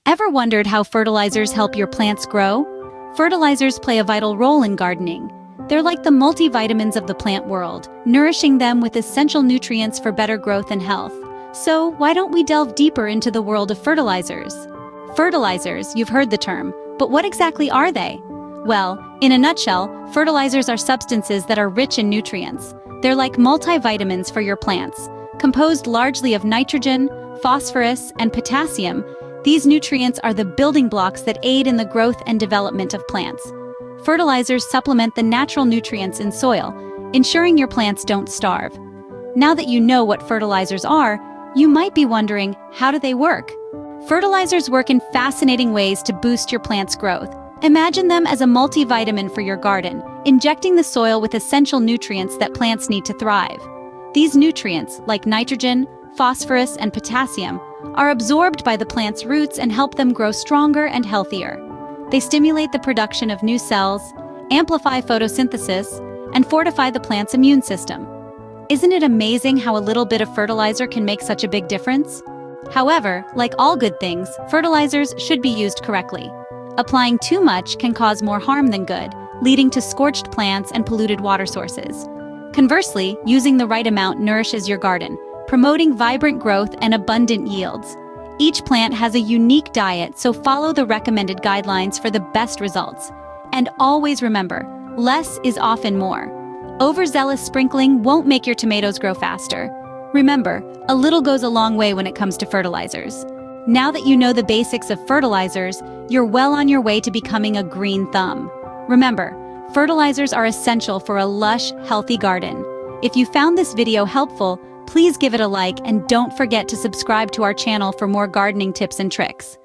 Ever wondered how fertilizers help your plants grow? Fertilizers play a vital role in gardening. They're like the multivitamins of the plant world, nourishing them with essential nutrients for better growth and health. So, why don't we delve deeper into the world of fertilizers? Fertilizers, you've heard the term, but what exactly are they? Well, in a nutshell, fertilizers are substances that are rich in nutrients. They're like multivitamins for your plants. Composed largely of nitrogen, phosphorus, and potassium, these nutrients are the building blocks that aid in the growth and development of plants. Fertilizers supplement the natural nutrients in soil, ensuring your plants don't starve. Now that you know what fertilizers are, you might be wondering, how do they work? Fertilizers work in fascinating ways to boost your plant's growth. Imagine them as a multivitamin for your garden, injecting the soil with essential nutrients that plants need to thrive. These nutrients, like nitrogen, phosphorus, and potassium, are absorbed by the plant's roots and help them grow stronger and healthier. They stimulate the production of new cells, amplify photosynthesis, and fortify the plant's immune system. Isn't it amazing how a little bit of fertilizer can make such a big difference? However, like all good things, fertilizers should be used correctly. Applying too much can cause more harm than good, leading to scorched plants and polluted water sources. Conversely, using the right amount nourishes your garden, promoting vibrant growth and abundant yields. Each plant has a unique diet, so follow the recommended guidelines for the best results. And always remember, less is often more. Overzealous sprinkling won't make your tomatoes grow faster. Remember, a little goes a long way when it comes to fertilizers. Now that you know the basics of fertilizers, you're well on your way to becoming a green thumb. Remember, fertilizers are essential for a lush, healthy garden. If you found this video helpful, please give it a like and don't forget to subscribe to our channel for more gardening tips and tricks.